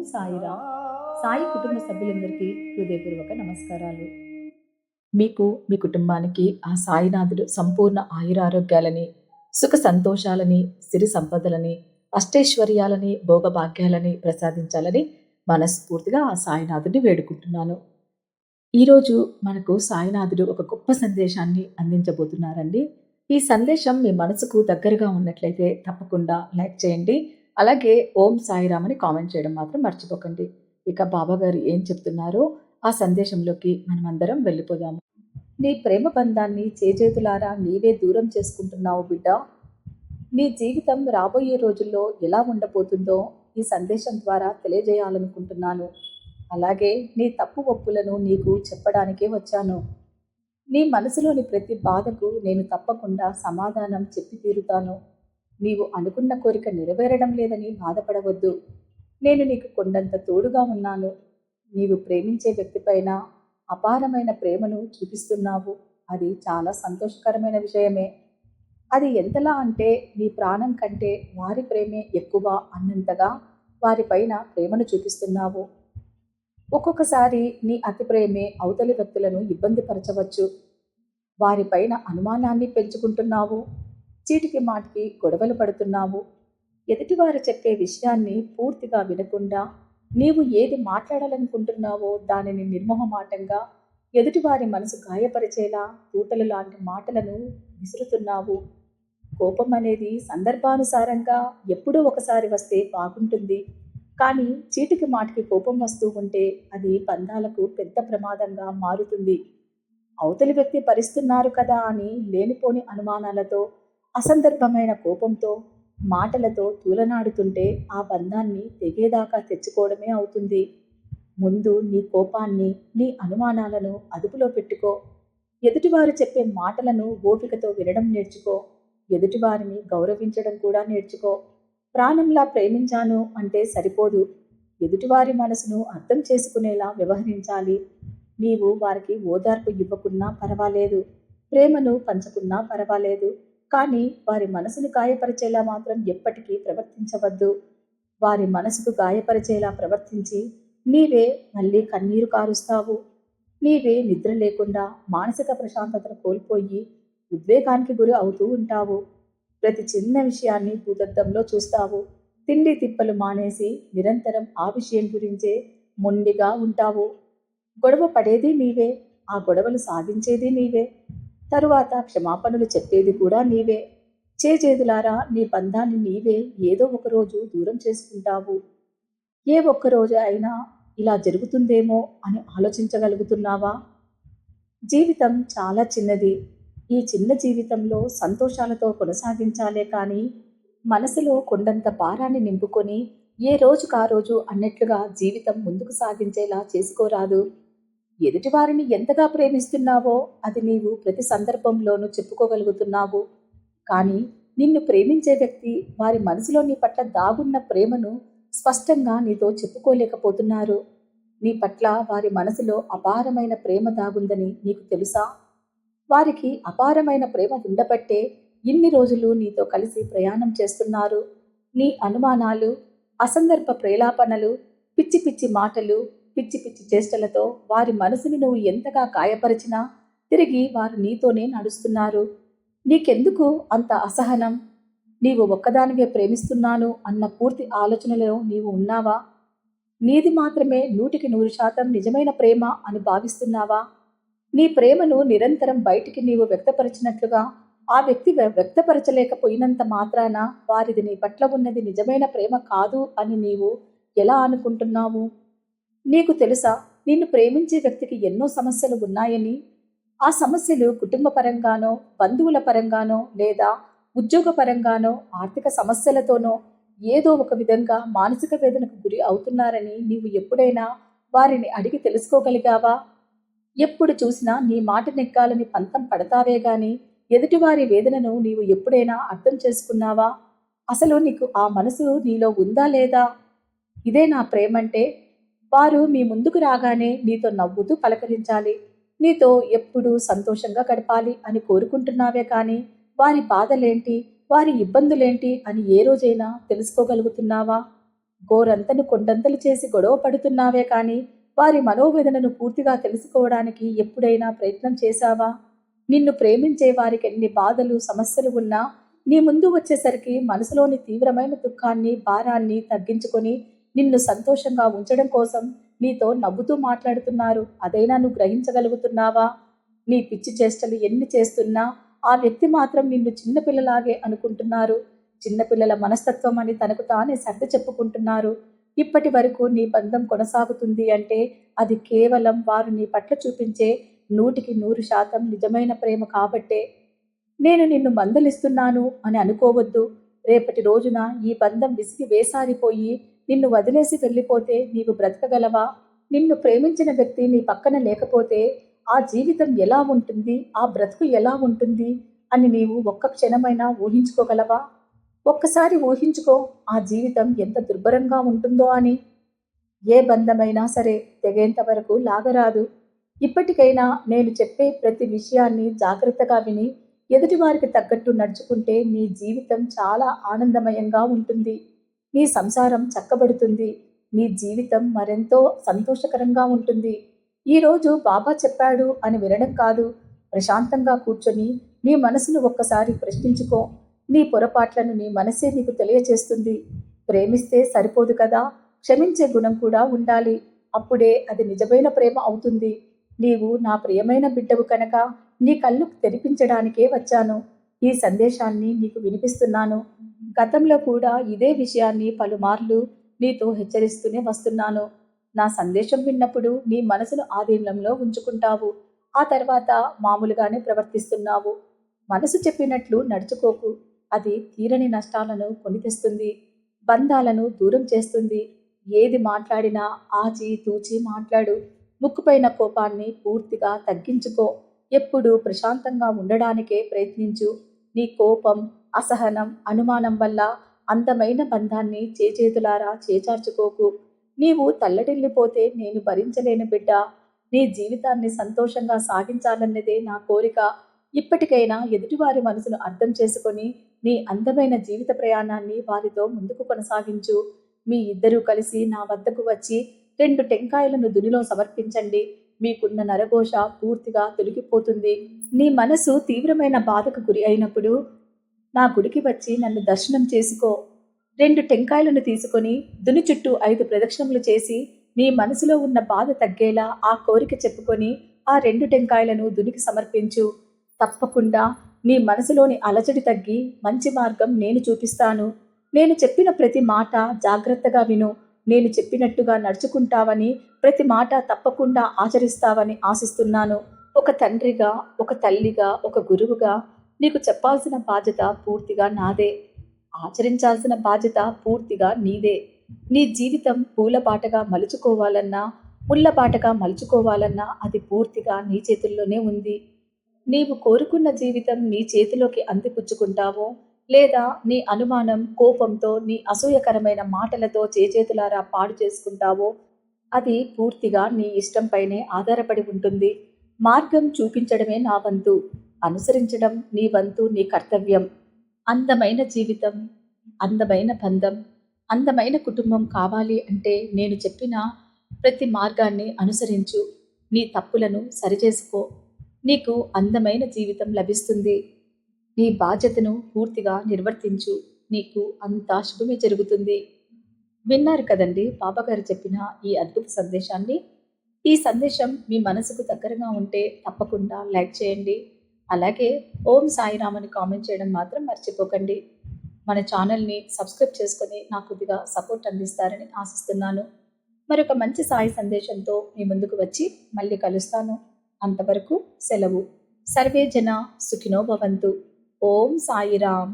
సాయిరామ్. సాయి కుటుంబ సభ్యులందరికీ హృదయపూర్వక నమస్కారాలు. మీకు, మీ కుటుంబానికి ఆ సాయినాథుడు సంపూర్ణ ఆయురారోగ్యాలని, సుఖ సంతోషాలని, సిరి సంపదలని, అష్టైశ్వర్యాలని, భోగభాగ్యాలని ప్రసాదించాలని మనస్ఫూర్తిగా ఆ సాయినాథుడిని వేడుకుంటున్నాను. ఈరోజు మనకు సాయినాథుడు ఒక గొప్ప సందేశాన్ని అందించబోతున్నారండి. ఈ సందేశం మీ మనసుకు దగ్గరగా ఉన్నట్లయితే తప్పకుండా లైక్ చేయండి. అలాగే ఓం సాయిరామ్ అని కామెంట్ చేయడం మాత్రం మర్చిపోకండి. ఇక బాబాగారు ఏం చెప్తున్నారో ఆ సందేశంలోకి మనమందరం వెళ్ళిపోదాము. నీ ప్రేమ బంధాన్ని చేజేతులారా నీవే దూరం చేసుకుంటున్నావు బిడ్డ. నీ జీవితం రాబోయే రోజుల్లో ఎలా ఉండబోతుందో ఈ సందేశం ద్వారా తెలియజేయాలనుకుంటున్నాను. అలాగే నీ తప్పు ఒప్పులను నీకు చెప్పడానికే వచ్చాను. నీ మనసులోని ప్రతి బాధకు నేను తప్పకుండా సమాధానం చెప్పి తీరుతాను. నీవు అనుకున్న కోరిక నెరవేరడం లేదని బాధపడవద్దు. నేను నీకు కొండంత తోడుగా ఉన్నాను. నీవు ప్రేమించే వ్యక్తిపైన అపారమైన ప్రేమను చూపిస్తున్నావు. అది చాలా సంతోషకరమైన విషయమే. అది ఎంతలా అంటే నీ ప్రాణం కంటే వారి ప్రేమే ఎక్కువ అన్నంతగా వారిపైన ప్రేమను చూపిస్తున్నావు. ఒక్కొక్కసారి నీ అతి ప్రేమే అవతలి వ్యక్తులను ఇబ్బంది పరచవచ్చు. వారిపైన అనుమానాన్ని పెంచుకుంటున్నావు. చీటికి మాటికి గొడవలు పడుతున్నావు. ఎదుటివారు చెప్పే విషయాన్ని పూర్తిగా వినకుండా నీవు ఏది మాట్లాడాలనుకుంటున్నావో దానిని నిర్మోహమాటంగా ఎదుటివారి మనసు గాయపరిచేలా తూటలు లాంటి మాటలను విసురుతున్నావు. కోపం అనేది సందర్భానుసారంగా ఎప్పుడో ఒకసారి వస్తే బాగుంటుంది. కానీ చీటికి మాటికి కోపం వస్తూ ఉంటే అది బంధాలకు పెద్ద ప్రమాదంగా మారుతుంది. అవతలి వ్యక్తి భరిస్తున్నారు కదా అని లేనిపోని అనుమానాలతో, అసందర్భమైన కోపంతో, మాటలతో తూలనాడుతుంటే ఆ బంధాన్ని తెగేదాకా తెచ్చుకోవడమే అవుతుంది. ముందు నీ కోపాన్ని, నీ అనుమానాలను అదుపులో పెట్టుకో. ఎదుటివారు చెప్పే మాటలను ఓపికతో వినడం నేర్చుకో. ఎదుటివారిని గౌరవించడం కూడా నేర్చుకో. ప్రాణంలా ప్రేమించాను అంటే సరిపోదు. ఎదుటివారి మనసును అర్థం చేసుకునేలా వ్యవహరించాలి. నీవు వారికి ఓదార్పు ఇవ్వకున్నా పర్వాలేదు, ప్రేమను పంచకున్నా పర్వాలేదు. కానీ వారి మనసును గాయపరిచేలా మాత్రం ఎప్పటికీ ప్రవర్తించవద్దు. వారి మనసుకు గాయపరిచేలా ప్రవర్తించి నీవే మళ్ళీ కన్నీరు కారుస్తావు. నీవే నిద్ర లేకుండా మానసిక ప్రశాంతతను కోల్పోయి ఉద్వేగానికి గురి అవుతూ ఉంటావు. ప్రతి చిన్న విషయాన్ని భూతద్దంలో చూస్తావు. తిండి తిప్పలు మానేసి నిరంతరం ఆ విషయం గురించే మొండిగా ఉంటావు. గొడవ పడేది నీవే, ఆ గొడవలు సాధించేది నీవే, తరువాత క్షమాపణలు చెప్పేది కూడా నీవే. చేజేదులారా నీ బంధాన్ని నీవే ఏదో ఒకరోజు దూరం చేసుకుంటావు. ఏ ఒక్కరోజు అయినా ఇలా జరుగుతుందేమో అని ఆలోచించగలుగుతున్నావా? జీవితం చాలా చిన్నది. ఈ చిన్న జీవితంలో సంతోషాలతో కొనసాగించాలే కానీ మనసులో కొండంత భారాన్ని నింపుకొని ఏ రోజుకా రోజు అన్నట్లుగా జీవితం ముందుకు సాగించేలా చేసుకోరాదు. ఎదుటివారిని ఎంతగా ప్రేమిస్తున్నావో అది నీవు ప్రతి సందర్భంలోనూ చెప్పుకోగలుగుతున్నావు. కానీ నిన్ను ప్రేమించే వ్యక్తి వారి మనసులో నీ పట్ల దాగున్న ప్రేమను స్పష్టంగా నీతో చెప్పుకోలేకపోతున్నారు. నీ పట్ల వారి మనసులో అపారమైన ప్రేమ దాగుందని నీకు తెలుసా? వారికి అపారమైన ప్రేమ ఉండబట్టే ఇన్ని రోజులు నీతో కలిసి ప్రయాణం చేస్తున్నారు. నీ అనుమానాలు, అసందర్భ ప్రేలాపనలు, పిచ్చి పిచ్చి మాటలు, పిచ్చి పిచ్చి చేష్టలతో వారి మనసుని నువ్వు ఎంతగా గాయపరిచినా తిరిగి వారు నీతోనే నడుస్తున్నారు. నీకెందుకు అంత అసహనం? నీవు ఒక్కదానివే ప్రేమిస్తున్నాను అన్న పూర్తి ఆలోచనలో నీవు ఉన్నావా? నీది మాత్రమే 100% నిజమైన ప్రేమ అని భావిస్తున్నావా? నీ ప్రేమను నిరంతరం బయటికి నీవు వ్యక్తపరిచినట్లుగా ఆ వ్యక్తి వ్యక్తపరచలేకపోయినంత మాత్రాన వారిది నీ పట్ల ఉన్నది నిజమైన ప్రేమ కాదు అని నీవు ఎలా అనుకుంటున్నావు? నీకు తెలుసా, నిన్ను ప్రేమించే వ్యక్తికి ఎన్నో సమస్యలు ఉన్నాయని? ఆ సమస్యలు కుటుంబ పరంగానో, బంధువుల పరంగానో, లేదా ఉద్యోగ పరంగానో, ఆర్థిక సమస్యలతోనో ఏదో ఒక విధంగా మానసిక వేదనకు గురి అవుతున్నారని నీవు ఎప్పుడైనా వారిని అడిగి తెలుసుకోగలిగావా? ఎప్పుడు చూసినా నీ మాట నెక్కాలని పంతం పడతావే గాని ఎదుటివారి వేదనను నీవు ఎప్పుడైనా అర్థం చేసుకున్నావా? అసలు నీకు ఆ మనసు నీలో ఉందా లేదా? ఇదే నా ప్రేమంటే. వారు మీ ముందుకు రాగానే నీతో నవ్వుతూ పలకరించాలి, నీతో ఎప్పుడూ సంతోషంగా గడపాలి అని కోరుకుంటున్నావే కానీ వారి బాధలేంటి, వారి ఇబ్బందులేంటి అని ఏ రోజైనా తెలుసుకోగలుగుతున్నావా? గోరంతను కొండంతలు చేసి గొడవ పడుతున్నావే కానీ వారి మనోవేదనను పూర్తిగా తెలుసుకోవడానికి ఎప్పుడైనా ప్రయత్నం చేశావా? నిన్ను ప్రేమించే వారికి ఎన్ని బాధలు సమస్యలు ఉన్నా నీ ముందు వచ్చేసరికి మనసులోని తీవ్రమైన దుఃఖాన్ని భారాన్ని తగ్గించుకొని నిన్ను సంతోషంగా ఉంచడం కోసం నీతో నవ్వుతూ మాట్లాడుతున్నారు. అదైనా నువ్వు గ్రహించగలుగుతున్నావా? నీ పిచ్చి చేష్టలు ఎన్ని చేస్తున్నా ఆ వ్యక్తి మాత్రం నిన్ను చిన్నపిల్లలాగే అనుకుంటున్నారు. చిన్నపిల్లల మనస్తత్వం అని తనకు తానే సర్ది చెప్పుకుంటున్నారు. ఇప్పటి వరకు నీ బంధం కొనసాగుతుంది అంటే అది కేవలం వారు నీ పట్ల చూపించే 100% నిజమైన ప్రేమ కాబట్టే. నేను నిన్ను మందలిస్తున్నాను అని అనుకోవద్దు. రేపటి రోజున ఈ బంధం విసిగి వేసారిపోయి నిన్ను వదిలేసి వెళ్ళిపోతే నీవు బ్రతకగలవా? నిన్ను ప్రేమించిన వ్యక్తి నీ పక్కన లేకపోతే ఆ జీవితం ఎలా ఉంటుంది, ఆ బ్రతుకు ఎలా ఉంటుంది అని నీవు ఒక్క క్షణమైనా ఊహించుకోగలవా? ఒక్కసారి ఊహించుకో, ఆ జీవితం ఎంత దుర్భరంగా ఉంటుందో అని. ఏ బంధమైనా సరే తెగేంత వరకు లాగరాదు. ఇప్పటికైనా నేను చెప్పే ప్రతి విషయాన్ని జాగ్రత్తగా విని ఎదుటివారికి తగ్గట్టు నడుచుకుంటే నీ జీవితం చాలా ఆనందమయంగా ఉంటుంది. నీ సంసారం చక్కబడుతుంది. నీ జీవితం మరెంతో సంతోషకరంగా ఉంటుంది. ఈరోజు బాబా చెప్పాడు అని వినడం కాదు, ప్రశాంతంగా కూర్చొని నీ మనసును ఒక్కసారి ప్రశ్నించుకో. నీ పొరపాట్లను నీ మనసే నీకు తెలియచేస్తుంది. ప్రేమిస్తే సరిపోదు కదా, క్షమించే గుణం కూడా ఉండాలి. అప్పుడే అది నిజమైన ప్రేమ అవుతుంది. నీవు నా ప్రియమైన బిడ్డవు కనుక నీ కళ్ళు తెరిపించడానికే వచ్చాను. ఈ సందేశాన్ని నీకు వినిపిస్తున్నాను. గతంలో కూడా ఇదే విషయాన్ని పలుమార్లు నీతో హెచ్చరిస్తూనే వస్తున్నాను. నా సందేశం విన్నప్పుడు నీ మనసును ఆధీనంలో ఉంచుకుంటావు. ఆ తర్వాత మామూలుగానే ప్రవర్తిస్తున్నావు. మనసు చెప్పినట్లు నడుచుకోకు. అది తీరని నష్టాలను కొని తెస్తుంది, బంధాలను దూరం చేస్తుంది. ఏది మాట్లాడినా ఆచి తూచి మాట్లాడు. ముక్కుపైన కోపాన్ని పూర్తిగా తగ్గించుకో. ఎప్పుడూ ప్రశాంతంగా ఉండడానికే ప్రయత్నించు. నీ కోపం, అసహనం, అనుమానం వల్ల అందమైన బంధాన్ని చేచేతులారా చేచార్చుకోకు. నీవు తల్లడిల్లిపోతే నేను భరించలేను బిడ్డ. నీ జీవితాన్ని సంతోషంగా సాగించాలన్నదే నా కోరిక. ఇప్పటికైనా ఎదుటివారి మనసును అర్థం చేసుకొని నీ అందమైన జీవిత ప్రయాణాన్ని వారితో ముందుకు కొనసాగించు. మీ ఇద్దరూ కలిసి నా వద్దకు వచ్చి 2 టెంకాయలను దునిలో సమర్పించండి. మీకున్న నరఘోష పూర్తిగా తొలగిపోతుంది. నీ మనసు తీవ్రమైన బాధకు గురి అయినప్పుడు నా గుడికి వచ్చి నన్ను దర్శనం చేసుకో. 2 టెంకాయలను తీసుకొని దుని చుట్టూ 5 ప్రదక్షిణములు చేసి నీ మనసులో ఉన్న బాధ తగ్గేలా ఆ కోరిక చెప్పుకొని ఆ 2 టెంకాయలను దునికి సమర్పించు. తప్పకుండా నీ మనసులోని అలజడి తగ్గి మంచి మార్గం నేను చూపిస్తాను. నేను చెప్పిన ప్రతి మాట జాగ్రత్తగా విను. నేను చెప్పినట్టుగా నడుచుకుంటావని, ప్రతి మాట తప్పకుండా ఆచరిస్తావని ఆశిస్తున్నాను. ఒక తండ్రిగా, ఒక తల్లిగా, ఒక గురువుగా నీకు చెప్పాల్సిన బాధ్యత పూర్తిగా నాదే. ఆచరించాల్సిన బాధ్యత పూర్తిగా నీదే. నీ జీవితం పూలబాటగా మలుచుకోవాలన్నా, ముళ్ళబాటగా మలుచుకోవాలన్నా అది పూర్తిగా నీ చేతుల్లోనే ఉంది. నీవు కోరుకున్న జీవితం నీ చేతిలోకి అందిపుచ్చుకుంటావో, లేదా నీ అనుమానం, కోపంతో, నీ అసూయకరమైన మాటలతో చేతులారా పాడు చేసుకుంటావో, అది పూర్తిగా నీ ఇష్టంపైనే ఆధారపడి ఉంటుంది. మార్గం చూపించడమే నా వంతు, అనుసరించడం నీ వంతు, నీ కర్తవ్యం. అందమైన జీవితం, అందమైన బంధం, అందమైన కుటుంబం కావాలి అంటే నేను చెప్పిన ప్రతి మార్గాన్ని అనుసరించు. నీ తప్పులను సరిచేసుకో. నీకు అందమైన జీవితం లభిస్తుంది. నీ బాధ్యతను పూర్తిగా నిర్వర్తించు. నీకు అంతా శుభమే జరుగుతుంది. విన్నారు కదండి బాబాగారు చెప్పిన ఈ అద్భుత సందేశాన్ని. ఈ సందేశం మీ మనసుకు దగ్గరగా ఉంటే తప్పకుండా లైక్ చేయండి. అలాగే ఓం సాయిరామ్ అని కామెంట్ చేయడం మాత్రం మర్చిపోకండి. మన ఛానల్ని సబ్స్క్రైబ్ చేసుకొని నాకు కొద్దిగా సపోర్ట్ అందిస్తారని ఆశిస్తున్నాను. మరొక మంచి సాయి సందేశంతో మీ ముందుకు వచ్చి మళ్ళీ కలుస్తాను. అంతవరకు సెలవు. సర్వే జన సుఖినో భవంతు. ఓం సాయిరామ్.